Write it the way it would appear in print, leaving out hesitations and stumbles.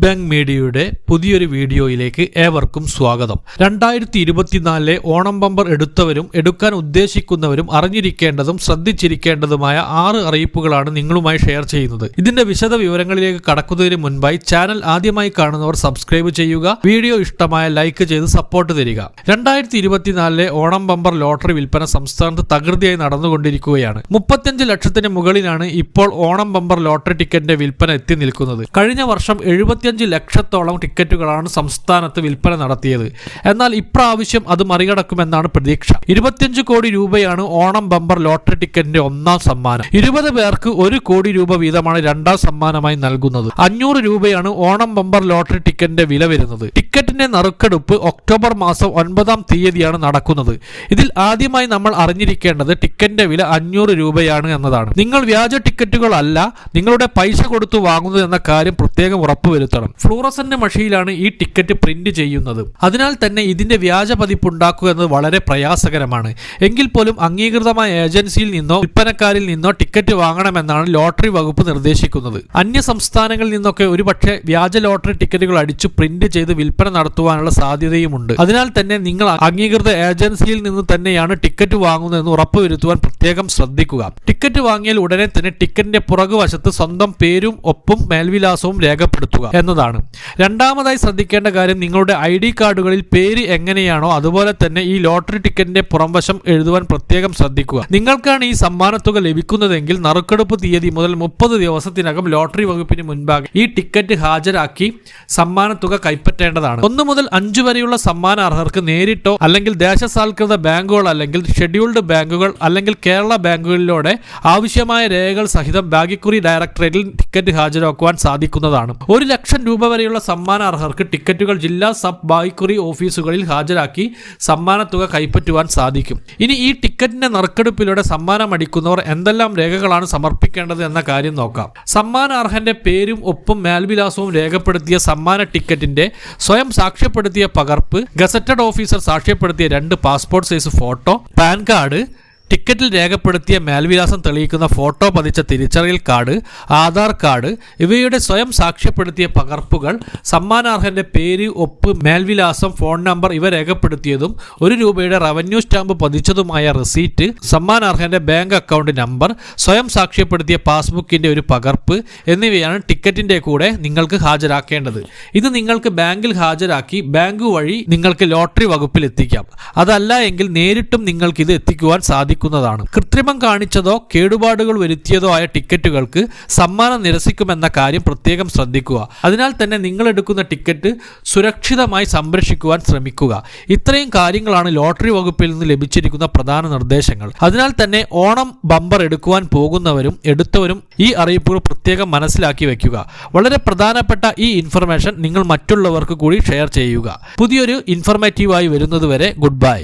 Big bang മീഡിയയുടെ പുതിയൊരു വീഡിയോയിലേക്ക് ഏവർക്കും സ്വാഗതം. 2024 ഓണം ബമ്പർ എടുത്തവരും എടുക്കാൻ ഉദ്ദേശിക്കുന്നവരും അറിഞ്ഞിരിക്കേണ്ടതും ശ്രദ്ധിച്ചിരിക്കേണ്ടതുമായ 6 അറിയിപ്പുകളാണ് നിങ്ങളുമായി ഷെയർ ചെയ്യുന്നത്. ഇതിന്റെ വിശദ വിവരങ്ങളിലേക്ക് കടക്കുന്നതിന് മുൻപായി ചാനൽ ആദ്യമായി കാണുന്നവർ സബ്സ്ക്രൈബ് ചെയ്യുക, വീഡിയോ ഇഷ്ടമായ ലൈക്ക് ചെയ്ത് സപ്പോർട്ട് തരിക. 2024 ഓണം ബമ്പർ ലോട്ടറി വിൽപ്പന സംസ്ഥാനത്ത് തകൃതിയായി നടന്നുകൊണ്ടിരിക്കുകയാണ്. 35 ലക്ഷത്തിന് മുകളിലാണ് ഇപ്പോൾ ഓണം ബമ്പർ ലോട്ടറി ടിക്കറ്റിന്റെ വിൽപ്പന എത്തി നിൽക്കുന്നത്. കഴിഞ്ഞ വർഷം 75 ലക്ഷത്തോളം ടിക്കറ്റുകളാണ് സംസ്ഥാനത്ത് വിൽപ്പന നടത്തിയത്. എന്നാൽ ഇപ്രാവശ്യം അത് മറികടക്കുമെന്നാണ് പ്രതീക്ഷ. 25 കോടി രൂപയാണ് ഓണം ബമ്പർ ലോട്ടറി ടിക്കറ്റിന്റെ ഒന്നാം സമ്മാനം. 20 പേർക്ക് 1 കോടി രൂപ വീതമാണ് രണ്ടാം സമ്മാനമായി നൽകുന്നത്. 500 രൂപയാണ് ഓണം ബമ്പർ ലോട്ടറി ടിക്കറ്റിന്റെ വില വരുന്നത്. ടിക്കറ്റിന്റെ നറുക്കെടുപ്പ് ഒക്ടോബർ മാസം 9-ാം തീയതിയാണ് നടക്കുന്നത്. ഇതിൽ ആദ്യമായി നമ്മൾ അറിഞ്ഞിരിക്കേണ്ടത് ടിക്കറ്റിന്റെ വില 500 രൂപയാണ് എന്നതാണ്. നിങ്ങൾ വ്യാജ ടിക്കറ്റുകളല്ല നിങ്ങളുടെ പൈസ കൊടുത്തു വാങ്ങുന്നത് എന്ന കാര്യം പ്രത്യേകം ഉറപ്പുവരുത്തണം. ഫ്ലൂറസന്റ് മഷിയിലാണ് ഈ ടിക്കറ്റ് പ്രിന്റ് ചെയ്യുന്നത്. അതിനാൽ തന്നെ ഇതിന്റെ വ്യാജ പതിപ്പ് ഉണ്ടാക്കുക എന്നത് വളരെ പ്രയാസകരമാണ്. എങ്കിൽ പോലും അംഗീകൃതമായ ഏജൻസിയിൽ നിന്നോ വിൽപ്പനക്കാരിൽ നിന്നോ ടിക്കറ്റ് വാങ്ങണമെന്നാണ് ലോട്ടറി വകുപ്പ് നിർദ്ദേശിക്കുന്നത്. അന്യ സംസ്ഥാനങ്ങളിൽ നിന്നൊക്കെ ഒരുപക്ഷെ വ്യാജ ലോട്ടറി ടിക്കറ്റുകൾ അടിച്ചു പ്രിന്റ് ചെയ്ത് വിൽപ്പന നടത്തുവാനുള്ള സാധ്യതയുമുണ്ട്. അതിനാൽ തന്നെ നിങ്ങൾ അംഗീകൃത ഏജൻസിയിൽ നിന്ന് തന്നെയാണ് ടിക്കറ്റ് വാങ്ങുന്നതെന്ന് ഉറപ്പുവരുത്തുവാൻ പ്രത്യേകം ശ്രദ്ധിക്കുക. ടിക്കറ്റ് വാങ്ങിയാൽ ഉടനെ തന്നെ ടിക്കറ്റിന്റെ പുറകുവശത്ത് സ്വന്തം പേരും ഒപ്പും മേൽവിലാസവും രേഖപ്പെടുത്തുക എന്നതാണ്. രണ്ടാമതായി ശ്രദ്ധിക്കേണ്ട കാര്യം, നിങ്ങളുടെ ID കാർഡുകളിൽ പേര് എങ്ങനെയാണോ അതുപോലെ തന്നെ ഈ ലോട്ടറി ടിക്കറ്റിന്റെ പുറംവശം എഴുതുവാൻ പ്രത്യേകം ശ്രദ്ധിക്കുക. നിങ്ങൾക്കാണ് ഈ സമ്മാനത്തുക ലഭിക്കുന്നതെങ്കിൽ നറുക്കെടുപ്പ് തീയതി മുതൽ 30 ദിവസത്തിനകം ലോട്ടറി വകുപ്പിന് മുൻപാകെ ഈ ടിക്കറ്റ് ഹാജരാക്കി സമ്മാനത്തുക കൈപ്പറ്റേണ്ടതാണ്. 1 മുതൽ 5 വരെയുള്ള സമ്മാന അർഹർക്ക് നേരിട്ടോ അല്ലെങ്കിൽ ദേശസാൽകൃത ബാങ്കുകൾ അല്ലെങ്കിൽ ഷെഡ്യൂൾഡ് ബാങ്കുകൾ അല്ലെങ്കിൽ കേരള ബാങ്കുകളിലൂടെ ആവശ്യമായ രേഖകൾ സഹിതം ഭാഗ്യക്കുറി ഡയറക്ടറേറ്റിൽ ടിക്കറ്റ് ഹാജരാക്കുവാൻ സാധിക്കുന്നതാണ്. 1 ലക്ഷം രൂപ വരെയുള്ള സമ്മാന അർഹർക്ക് ടിക്കറ്റുകൾ ജില്ലാ സബ് ഭാഗ്യക്കുറി ഓഫീസുകളിൽ ഹാജരാക്കി സമ്മാനത്തുക കൈപ്പറ്റുവാൻ സാധിക്കും. ഇനി ഈ ടിക്കറ്റിന്റെ നറുക്കെടുപ്പിലൂടെ സമ്മാനം അടിക്കുന്നവർ എന്തെല്ലാം രേഖകളാണ് സമർപ്പിക്കേണ്ടത് എന്ന കാര്യം നോക്കാം. സമ്മാന അർഹന്റെ പേരും ഒപ്പും മേൽവിലാസവും രേഖപ്പെടുത്തിയ സമ്മാന ടിക്കറ്റിന്റെ സ്വയം സാക്ഷ്യപ്പെടുത്തിയ പകർപ്പ്, ഗസറ്റഡ് ഓഫീസർ സാക്ഷ്യപ്പെടുത്തിയ 2 passport size photo, PAN card, ടിക്കറ്റിൽ രേഖപ്പെടുത്തിയ മേൽവിലാസം തെളിയിക്കുന്ന ഫോട്ടോ പതിച്ച തിരിച്ചറിയൽ കാർഡ്, ആധാർ കാർഡ് ഇവയുടെ സ്വയം സാക്ഷ്യപ്പെടുത്തിയ പകർപ്പുകൾ, സമ്മാനാർഹന്റെ പേര്, ഒപ്പ്, മേൽവിലാസം, ഫോൺ നമ്പർ ഇവ രേഖപ്പെടുത്തിയതും 1 രൂപയുടെ റവന്യൂ സ്റ്റാമ്പ് പതിച്ചതുമായ റെസീറ്റ്, സമ്മാനാർഹന്റെ ബാങ്ക് അക്കൗണ്ട് നമ്പർ, സ്വയം സാക്ഷ്യപ്പെടുത്തിയ പാസ്ബുക്കിന്റെ ഒരു പകർപ്പ് എന്നിവയാണ് ടിക്കറ്റിന്റെ കൂടെ നിങ്ങൾക്ക് ഹാജരാക്കേണ്ടത്. ഇത് നിങ്ങൾക്ക് ബാങ്കിൽ ഹാജരാക്കി ബാങ്ക് വഴി നിങ്ങൾക്ക് ലോട്ടറി വകുപ്പിൽ എത്തിക്കാം. അതല്ല എങ്കിൽ നേരിട്ടും നിങ്ങൾക്ക് ഇത് എത്തിക്കുവാൻ സാധിക്കും. കൃത്രിമം കാണിച്ചതോ കേടുപാടുകൾ വരുത്തിയതോ ആയ ടിക്കറ്റുകൾക്ക് സമ്മാനം നിരസിക്കുമെന്ന കാര്യം പ്രത്യേകം ശ്രദ്ധിക്കുക. അതിനാൽ തന്നെ നിങ്ങൾ എടുക്കുന്ന ടിക്കറ്റ് സുരക്ഷിതമായി സംരക്ഷിക്കുവാൻ ശ്രമിക്കുക. ഇത്രയും കാര്യങ്ങളാണ് ലോട്ടറി വകുപ്പിൽ നിന്ന് ലഭിച്ചിരിക്കുന്ന പ്രധാന നിർദ്ദേശങ്ങൾ. അതിനാൽ തന്നെ ഓണം ബമ്പർ എടുക്കുവാൻ പോകുന്നവരും എടുത്തവരും ഈ അറിയിപ്പുകൾ പ്രത്യേകം മനസ്സിലാക്കി വയ്ക്കുക. വളരെ പ്രധാനപ്പെട്ട ഈ ഇൻഫർമേഷൻ നിങ്ങൾ മറ്റുള്ളവർക്ക് കൂടി ഷെയർ ചെയ്യുക. പുതിയൊരു ഇൻഫർമേറ്റീവായി വരുന്നതുവരെ ഗുഡ് ബൈ.